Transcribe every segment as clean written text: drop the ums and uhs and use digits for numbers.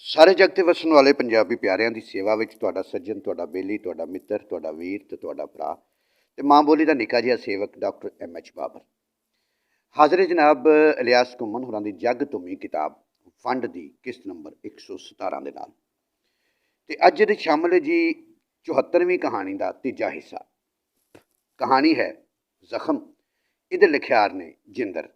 ਸਾਰੇ ਜਗ ਤੇ ਵਸਣ ਵਾਲੇ ਪੰਜਾਬੀ ਪਿਆਰਿਆਂ ਦੀ ਸੇਵਾ ਵਿੱਚ ਤੁਹਾਡਾ ਸੱਜਣ, ਤੁਹਾਡਾ ਬੇਲੀ, ਤੁਹਾਡਾ ਮਿੱਤਰ, ਤੁਹਾਡਾ ਵੀਰ ਤੇ ਤੁਹਾਡਾ ਭਰਾ ਤੇ ਮਾਂ ਬੋਲੀ ਦਾ ਨਿੱਕਾ ਜਿਹਾ ਸੇਵਕ ਡਾਕਟਰ M.H. ਬਾਬਰ ਹਾਜ਼ਰ ਜਨਾਬ ਇਲਿਆਸ ਘੁੰਮਣ ਹੋਰਾਂ ਦੀ ਜਗ ਧੁੰਮੀ ਕਿਤਾਬ ਫੰਡ ਦੀ ਕਿਸ਼ਤ ਨੰਬਰ 117 ਦੇ ਨਾਲ। ਤੇ ਅੱਜ ਦੇ ਸ਼ਾਮਲ ਜੀ 74ਵੀਂ ਕਹਾਣੀ ਦਾ ਤੀਜਾ ਹਿੱਸਾ। ਕਹਾਣੀ ਹੈ ਜ਼ਖਮ। ਇਹਦੇ ਲਿਖਿਆਰ ਨੇ ਜਿੰਦਰ।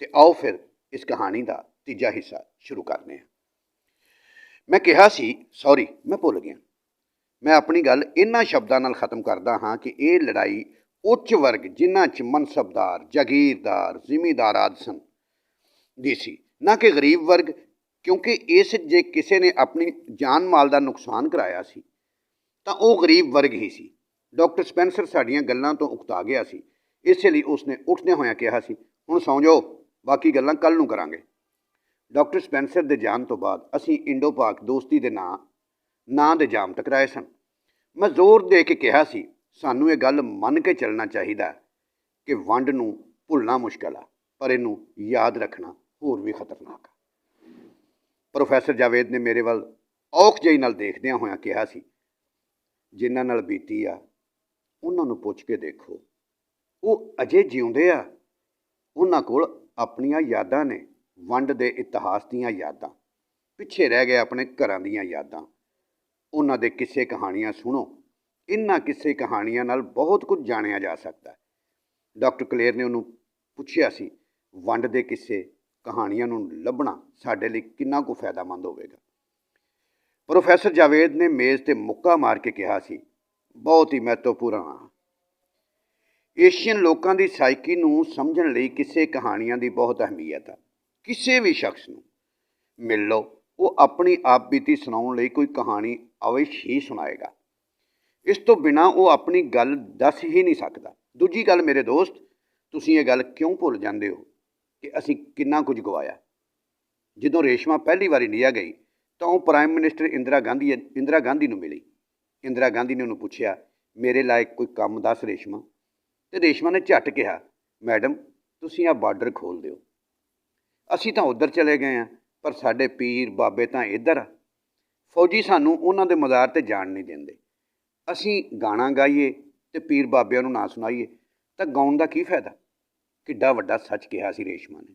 ਤੇ ਆਓ ਫਿਰ ਇਸ ਕਹਾਣੀ ਦਾ ਤੀਜਾ ਹਿੱਸਾ ਸ਼ੁਰੂ ਕਰਨੇ ਹਾਂ। मैं कहा सी सॉरी मैं भुल गया। मैं अपनी गल इन्हां शब्दां नाल खत्म करदा हाँ कि ये लड़ाई उच्च वर्ग जिन्हां च मनसबदार, जागीरदार, जिमीदार आदि सन दी सी, ना कि गरीब वर्ग, क्योंकि इस जे किसी ने अपनी जान माल का नुकसान कराया सी तां ओह गरीब वर्ग ही सी। डॉक्टर स्पेंसर साडियां गल्लां तो उकता गया सी, इसलिए उसने उठदे होया कहा सी, हुण सौ जाओ, बाकी गल्लां कल नूं करांगे। डॉक्टर स्पेंसर के जान तो बाद असी इंडो पाक दोस्ती के नां दे जाम टकराए सन। मैं जोर दे के कहा सी, सानू ये गल मन के चलना चाहिए कि वंड नूं भुलना मुश्किल आ, पर इनू याद रखना होर भी खतरनाक आ। प्रोफैसर जावेद ने मेरे वाल औख जही नाल देखदियां होया कहा सी, जिन्हां नाल बीती आ उन्हां नूं पुछ के देखो, वो अजे जिउंदे आ, उन्हां कोल अपनियां यादां ने, वंड के इतिहास दीयां यादां, पिछे रह गए अपने घरां दीयां यादां। उन्हां दे किस्से कहानियां सुनो, इन्हां किस्से कहानियां नाल बहुत कुछ जाणिया जा सकता है। डॉक्टर कलेर ने उन्होंने पुछया सी, वंड के किस्से कहानियां नूं लभना साडे लई किन्ना कु फायदामंद होवेगा। प्रोफैसर जावेद ने मेज़ ते मुक्का मार के कहा सी, बहुत ही महत्वपूर्ण आ। एशियन लोगों की साइकी नूं समझण लई किस्से कहानियां की बहुत अहमियत है। किसी भी शख्स नूं मिल लो, वो अपनी आप बीती सुनाउण लई कोई कहानी अवश्य ही सुनाएगा। इस तो बिना वो अपनी गल दस ही नहीं सकता। दूजी गल मेरे दोस्त, तुसीं ये गल क्यों भुल जांदे हो कि असीं किन्ना कुछ गवाया। जदों रेशमा पहली बारी इंडिया गई तो वो प्राइम मिनिस्टर इंदिरा गांधी नूं मिली। इंदिरा गांधी ने उन्होंने पूछया, मेरे लायक कोई काम दस रेशमा। तो रेशमा ने झट कहा, मैडम तुसीं आ बार्डर खोल दिओ, असी तो उधर चले गए हैं, पर साडे पीर बाबे तो इधर आ। फौजी सानू उन्हां दे मज़ार ते जाण नहीं देंदे। असी गाना गाईए तो पीर बाबिਆਂ नूं ना सुनाईए तो गाउण दा की फायदा। किड्डा वड्डा सच कहा सी रेशमा ने।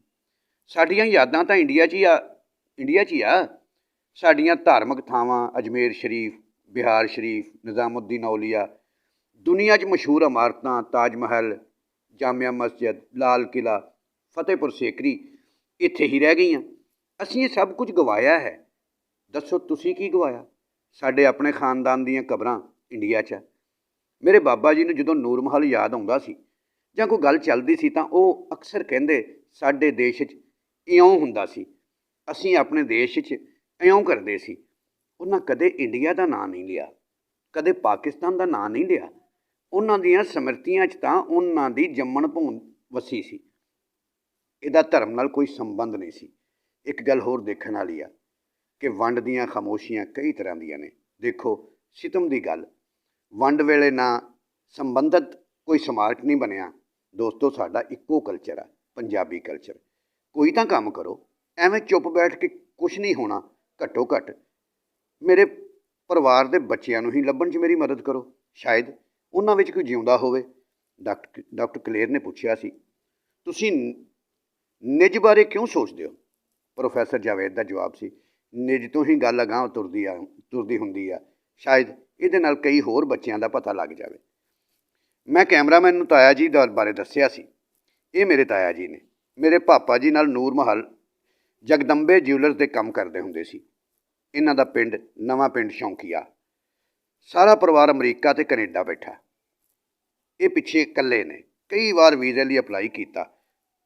साडियां यादां तां इंडिया च ही आ। साडियां धार्मिक थावां अजमेर शरीफ, बिहार शरीफ, निज़ामुद्दीन औलिया, दुनिया च मशहूर इमारतां, ताज महल, जामिया मस्जिद, लाल किला, फतेहपुर सीकरी इत्थे ही रह गई। असीं ये सब कुछ गवाया है। दसो तुसीं की गवाया। साडे अपने खानदान दीयां कबरां इंडिया च। मेरे बाबा जी नूं जदों नूर महल याद आउंदा सी जां कोई गल चलदी सी तां ओह अक्सर कहिंदे, साडे देश च इउं हुंदा सी, असीं अपने देश च इउं करदे सी। उन्हां कदे इंडिया दा नां नहीं लिया, कदे पाकिस्तान दा नां नहीं लिया। उन्हां दीयां समृतियां च तां उन्हां दी जम्मण भून वसी सी। इहदा धर्म नाल कोई संबंध नहीं सी। एक गल होर देखण वाली आ कि वंड दीयां खामोशियां कई तरह दीयां ने। देखो सितम दी गल, वंड वेले ना संबंधित कोई स्मारक नहीं बनिया। दोस्तों साडा इक्को कल्चर आ, पंजाबी कल्चर। कोई तां काम करो, एवें चुप बैठ के कुछ नहीं होना। घट्टो घट मेरे परिवार दे बच्चिआं नूं ही लभण च मेरी मदद करो, शायद उन्हां विच कोई जिउंदा होवे। डॉक्टर कलेर ने पुछया सी, तुसीं निज बारे क्यों सोचते हो। प्रोफैसर जावेद का जवाब सी, निज तो ही गल अगांह तुरदी हुंदी आ, शायद इहदे नाल कई होर बच्चिआं दा पता लग जावे। मैं कैमरामैन नूं ताया जी बारे दस्सिया सी। ये मेरे ताया जी ने। मेरे पापा जी नाल नूर महल जगदंबे ज्यूलर्स दे काम करदे हुंदे सी। इन्हां दा पिंड नवां पिंड शौंकीआ। सारा परिवार अमरीका ते कनेडा बैठा। ये पिछे कल्ले ने, कई बार वीज़े लई अपलाई कीता,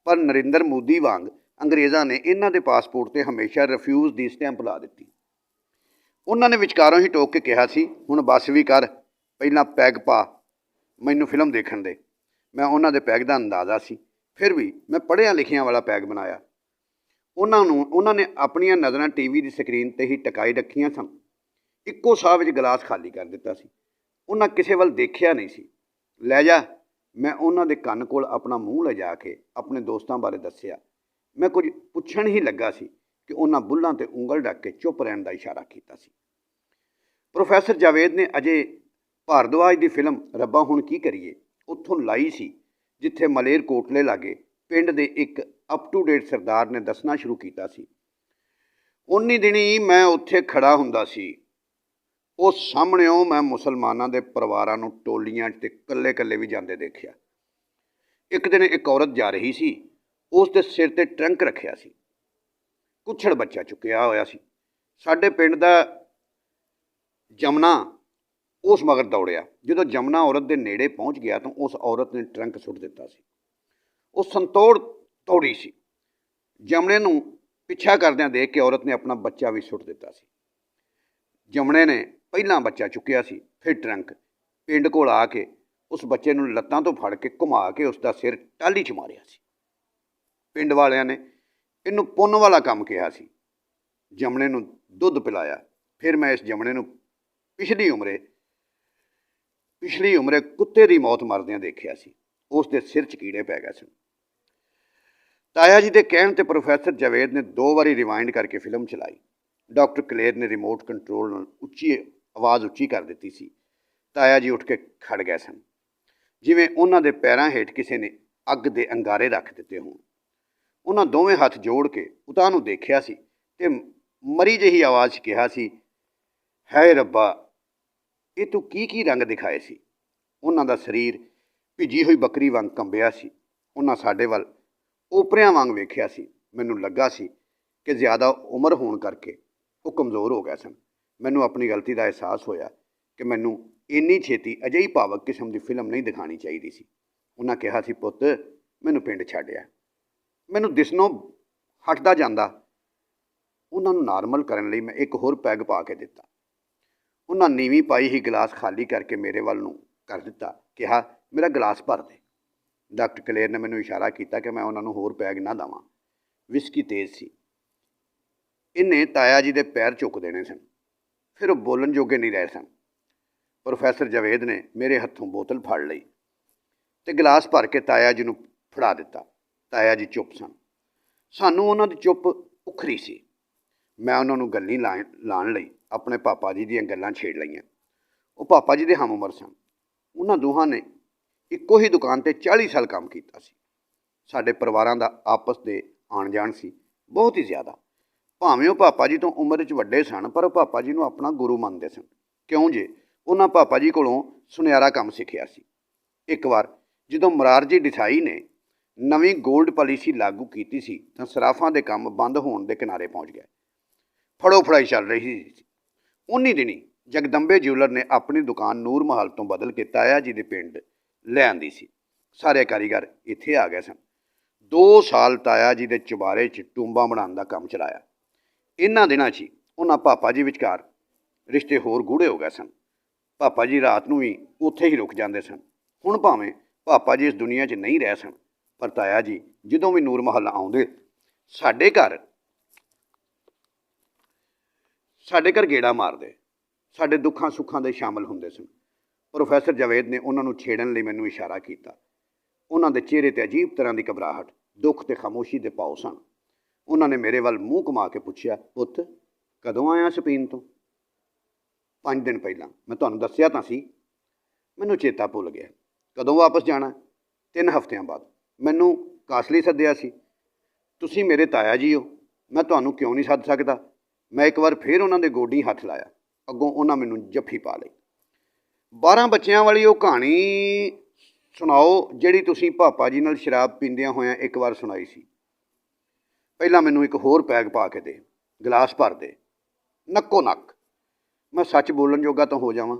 पर नरेंद्र मोदी वांग अंग्रेज़ां ने इन्हां दे पासपोर्ट ते हमेशा रिफ्यूज़ दी स्टैंप ला दित्ती। उन्होंने विचकारों ही टोक के कहा सी, हुण बस भी कर, पहलां पैग पा, मैनूं फिल्म देखण दे। मैं उन्हां दे पैग दा अंदाज़ा सी, फिर भी मैं पढ़िया लिखिया वाला पैग बनाया। उन्होंने अपनियां नज़रां टीवी की स्क्रीन ते ही टकाई रखियां सन। इक्को साह विच गिलास खाली कर दिता सी। उन्हां किसे वल देखिया नहीं सी। लै जा, मैं उन्हां दे कन्न कोल अपना मूँह ले जाके अपने दोस्तां बारे दस्सिया। मैं कुछ पुछण ही लगा सी कि उन्हां बुल्लां ते उंगल ढक के चुप रहण दा इशारा कीता सी। प्रोफैसर जावेद ने अजय भारद्वाज की फिल्म रब्बा हुण की करिए उत्थों लाई सी, जिथे मलेरकोटले लागे पिंड दे एक अप टू डेट सरदार ने दसना शुरू किया सी। उन्नी दिनी मैं उत्थे खड़ा हुंदा सी। उस सामणेओं मैं मुसलमानां दे परिवारां नूं टोलियां ते कल्ले कल्ले भी जांदे देखिया। एक दिन एक औरत जा रही सी, उस दे सिर ते ट्रंक रखिया सी, कुछड़ बच्चा चुकिया होया सी। साडे पिंड दा जमना उस मगर दौड़िया। जदों जमना औरत के नेड़े पहुँच गया तो उस औरत ने ट्रंक सुट दिता सी। उस संतोड़ दौड़ी सी। जमने नूं पिछा करदिआं देख के औरत ने अपना बच्चा भी सुट दिता सी। जमने ने पहला बच्चा चुकिया सी, फिर ट्रंक पिंड कोल आके उस बच्चे नूं लत्तां तो फड़ के घुमा के उसका सिर टाली च मारिया सी। पिंड वालियां ने इनू पुन्न वाला काम कहा सी। जमने नूं दुध पिलाया। फिर मैं इस जमने नूं पिछली उमरे कुत्ते की मौत मरदिआं देखिया सी। उस दे सिर च कीड़े पै गए सन। ताया जी के कहण ते प्रोफैसर जावेद ने 2 बारी रिवाइंड करके फिल्म चलाई। डॉक्टर कलेर ने रिमोट कंट्रोल नाल उच्ची आवाज़ उच्ची कर दी सी। ताया जी उठ के खड़ गए सन, जिवें उन्हां दे पैरां हेठ किसी ने अग दे अंगारे रख दिते होण। उन्हां दोवें हथ जोड़ के उतां नूं देखिया सी ते मरी जही आवाज़ च कहा सी, है रब्बा ये तू की रंग दिखाए सी। उन्हां दा शरीर भिजी हुई बकरी वांग कंबिया सी। उन्हां साडे वल ओपरियां वांग वेखिया सी। मैनूं लगा सी कि ज़्यादा उम्र होण करके वो कमज़ोर हो गए सन। मैनूं अपनी गलती का एहसास होया कि मैनूं इन्नी छेती अजिही भावक किस्म की फिल्म नहीं दिखानी चाहिए सी। उन्हां कहा सी, पुत्त मैनूं पिंड छड्डिया, मैनूं दिसनों हटदा जांदा। उन्हां नूं नार्मल करन लई मैं एक होर पैग पा के दिता। उन्हां नीवी पाई ही गिलास खाली करके मेरे वल नूं कर दिता, कहा मेरा गिलास भर दे। डॉक्टर कलेर ने मैनूं इशारा किया कि मैं उन्हां नूं होर पैग ना देवां। विस्की तेज़ सी। इन्हें ताया जी के पैर चुक देने सन, फिर वो बोलन जोगे नहीं रहे सन। प्रोफैसर जावेद ने मेरे हत्थों बोतल फड़ लई ते गिलास भर के ताया जी नूं फड़ा दिता। ताया जी चुप सन। सानूं उन्हां दी चुप उखरी सी। मैं उन्हां नूं गल्लीं लाण लई अपने पापा जी दीआं गल्लां छेड़ लईआं। वो पापा जी दे हम उमर सन। उन्हां दोहां ने इक्को ही दुकान ते 40 साल काम कीता सी। साडे परिवारां दा आपस दे आण जाण सी बहुत ही ज़्यादा। भावें वो पापा जी तो उम्र च वड्डे सन, पर पापा जी नूं अपना गुरु मनदे सन, क्यों जे उन्हां पापा जी कोलों सुनियारा काम सिੱਖਿਆ सी। एक बार जदों मोरारजी देसाई ने नवीं गोल्ड पॉलिसी लागू की सी तां सराफां दे काम बंद होण दे किनारे पहुँच गए। फड़ो फड़ाई चल रही सी। उन्नी दिनी जगदंबे ज्यूलर ने अपनी दुकान नूर महल तो बदल के ताया जी दे पिंड ले आंदी सी। सारे कारीगर इत्थे आ गए सन। 2 साल ताया जी दे चुबारे च टूंबा बनाउण दा काम चलाया। इन्हां दिनां 'ਚ उन्हां पापा जी विचकार रिश्ते होर गूढ़े हो गए सन। पापा जी रात नूं भी उत्थे ही रुक जांदे सन। हुण भावें पापा जी इस दुनिया 'ਚ नहीं रह सन, पर ताया जी जदों भी नूर महल आउंदे साडे घर गेड़ा मारदे, साडे दुखां सुखां दे शामिल हुंदे सन। प्रोफैसर जावेद ने उन्हां नूं छेड़न लई मैनूं इशारा किया। उन्हां दे चेहरे ते अजीब तरह की घबराहट, दुख ते खामोशी दे भाव सन। उन्होंने मेरे वाल मूँह घुमा के पूछया, पुत्त कदों आया स्पेन तो? 5 दिन पहला। मैं तुहानूं दस्सिया तां सी। मैनूं चेता भुल गया। कदों वापस जाना? 3 हफ्तियां बाद। मैनूं कासली सद्दिया सी। तुसीं मेरे ताया जी हो, मैं तुहानूं क्यों नहीं सद्द सकदा? मैं एक बार फिर उन्हां दे गोडी हथ लाया। अगों उन्हां मैनूं जफ्फी पा लई। 12 बच्चियां वाली वो कहानी सुणाओ जिहड़ी तुसीं पापा जी नाल शराब पींदियां होइआं एक बार सुणाई सी। पहला मैनूं एक होर पैग पा के दे, गिलास भर दे, नक्को नक। मैं सच बोलन जोगा तो हो जावां।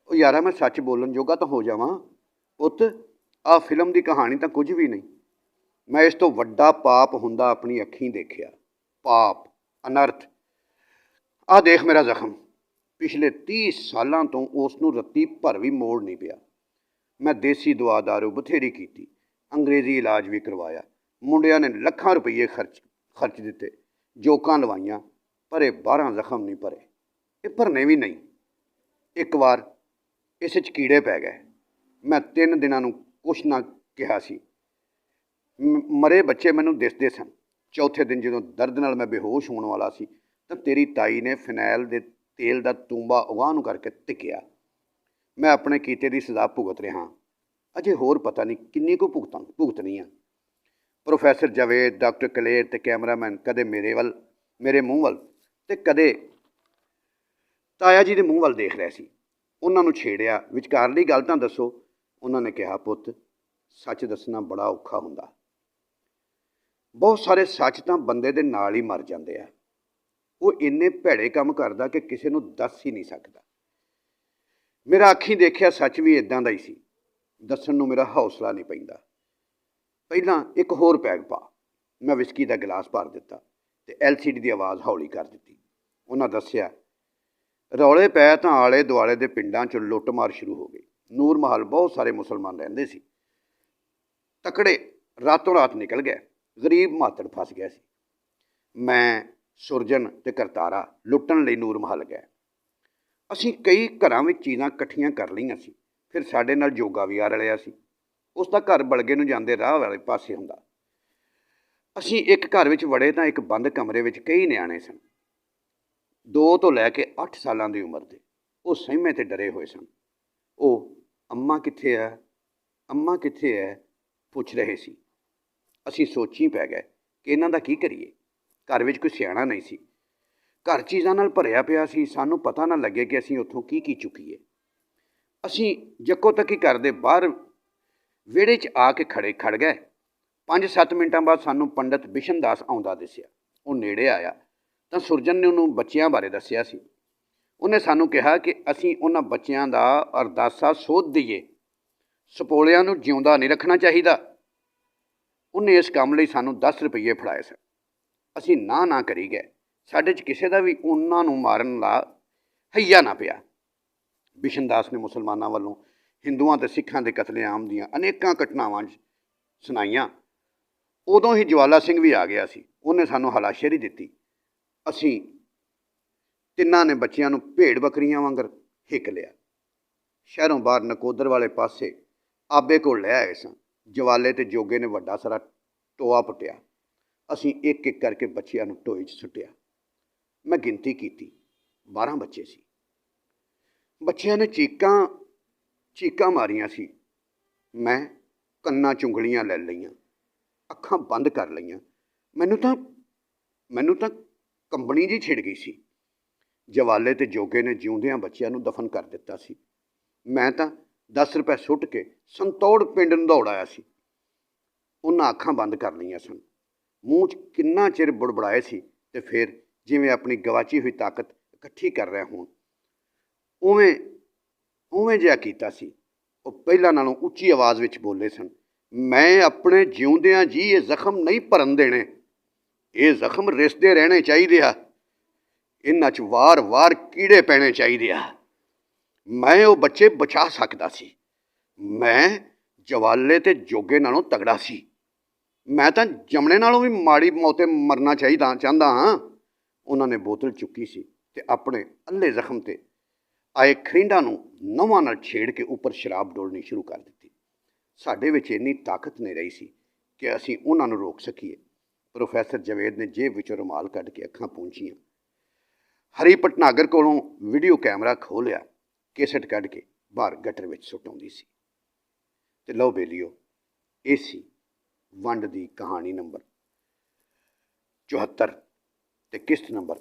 ओ यारा मैं सच बोलन जोगा तो हो जावां। पुत्त आ फिल्म की कहानी तो कुछ भी नहीं। मैं इस तो वड्डा पाप हुंदा अपनी अखीं देखिया। पाप, अनर्थ। आ देख मेरा जख्म। पिछले 30 सालां तो उस नूं रत्ती भर भी मोड़ नहीं पिया। मैं देसी दवा दारू बथेरी कीती, अंग्रेजी इलाज भी करवाया। मुंडिया ने लखां रुपये खर्च दिते, जोकां लवाइयां, पर ये 12 जख्म नहीं भरे। ये भरने भी नहीं। एक बार इस कीड़े पै गए। मैं 3 दिनां नूं कुछ ना कहा सी। मरे बच्चे मैनूं दिसदे सन। चौथे दिन जो दर्द नाल मैं बेहोश होने वाला सी तो तेरी ताई ने फिनैल के तेल का तूंबा उगाह नूं करके धिक्या। मैं अपने कीते की सज़ा भुगत रहा, अजे होर पता नहीं किन्नी को भुगतनी आ। प्रोफैसर जावेद, डॉक्टर कलेर ते कैमरामैन कदे मेरे मूँह वल ते कदे ताया जी के मूँह वल देख रहे सी। उन्हां नूं छेड़िया, विचकारली गल तां दसो। उन्होंने कहा, पुत्त सच दसना बड़ा औखा हुंदा। बहुत सारे सच तां बंदे दे नाल ही मर जांदे आ। वो इन्ने भैड़े काम करदा कि किसी नूं दस ही नहीं सकदा। मेरा अखीं देखिया सच भी इदां दा ही सी। दस्सण नूं मेरा हौसला नहीं पैंदा। पहलां एक होर पैग पा। मैं विस्की का गिलास भर दिता ते LCD की आवाज़ हौली कर दी। उन्हां दस्सिया, रौले पै तां आले दुआले दे पिंडां च लुੱਟ-मार शुरू हो गई। नूर महल बहुत सारे मुसलमान रहिंदे सी। तकड़े रातों रात निकल गए, गरीब मातड़ फस गया सी। मैं सुरजन ते करतारा लुੱਟਣ ਲਈ नूर महल गए। असीं कई घरां विच चीज़ां इकट्ठियां कर लईआं सी। फिर साडे नाल जोगा भी आ रलिया सी। उसदा घर बलगे नूं जांदे राह वाले पासे हुंदा। असीं एक घर विच वड़े तां एक बंद कमरे विच कई नियाणे सन, 2 ਤੋਂ ਲੈ ਕੇ 8 ਸਾਲਾਂ ਦੀ उम्र ਦੇ। ਉਹ ਸਹਿਮੇ ਤੇ डरे ਹੋਏ सन। ਉਹ अम्मा कित्थे है, अम्मा कित्थे है पुछ रहे सी। असीं सोची पै गए कि इन्हां दा की करिए। घर विच कोई सियाणा नहीं सी। घर चीज़ां नाल भरिया पिया सी। सानूं पता ना लगे कि असीं उत्थों की चुकीए। असीं जक्को तक्की करदे बाहर विहड़े च आके खड़ गए। 5-7 मिनटां बाद सानूं पंडित बिशन दास आउंदा दिसिया। वो नेड़े आया तो सुरजन ने उन्होंने बच्चों बारे दस्सिया सी। उन्हें सानूं कहा कि असीं उन्हां बच्चों का अरदासा सोध दईए, सपोलियां नूं जिउंदा नहीं रखना चाहिए। उन्हें इस काम लई सानूं 10 रुपये फड़ाए सन। असीं ना करी गए। साडे च किसी का भी उन्हां नूं मारन ला हईया ना पिया। बिशन दास ने मुसलमानों वालों हिंदुआं ते सिखां दे कतलेआम दीआं अनेकां घटनावां सुनाईयां। उदों ही ज्वाला सिंह भी आ गया सी। उन्हें सानूं हलाशेरी दित्ती। असीं तिन्हां ने बच्चिआं नूं भेड़ बकरियां वांगर हिक लिया। शहरों बाहर नकोदर वाले पासे आबे कोल लै आए सां। जवाले ते जोगे ने वड्डा सारा टोआ पुट्टिया। असीं एक एक करके बच्चिआं नूं टोए च सुट्टिया। मैं गिनती कीती, 12 बच्चे सी। बच्चिआं ने चीकां मारियां सी। मैं कन्नां चुंगलियां लै लईआं, अखां बंद कर लईआं। मैनूं तां कंबनी जी छिड़ गई सी। जवाले ते जोगे ने जिउंदियां बच्चिआं नूं दफन कर दिता सी। मैं तां 10 रुपए सुट के संतौड़ पिंड नूं दौड़ आया सी। उन्हां अखां बंद कर लईआं सन। मूँह च किन्ना चिर बुड़बड़ाए सी ते फिर जिवें अपनी गवाची हुई ताकत इकट्ठी कर रहे होण उवें जिहा कीता सी। वो पहलां नालों उच्ची आवाज़ विच बोले सन, मैं अपने जिउंदियां जी ये जख्म नहीं भरन देने। ये जख्म रिसदे रहने चाहिए आ। इन्हां च वार वार कीड़े पैने चाहिए आ। मैं वो बच्चे बचा सकदा सी। मैं जवाले ते जोगे नालों तगड़ा सी। मैं तां जमने नालों भी माड़ी मौते मरना चाहता हाँ। उन्होंने बोतल चुकी सी ते अपने अल्ले जख्म ते आए खरींडां नूं नौवां नाल छेड़ के उपर शराब डोलनी शुरू कर दी। साडे विच इन्नी ताकत नहीं रही सी कि असीं उन्हां नूं रोक सकीए। प्रोफैसर जावेद ने जेब विचों रुमाल कढ के अखां पूंझियां। हरी भटनागर कोलों वीडियो कैमरा खोह लिया। केसट कढ के बाहर गटर विच सुट आउंदी सी। ते लो बेलियो, ये सी वंड दी कहानी नंबर 74 ते किस्त नंबर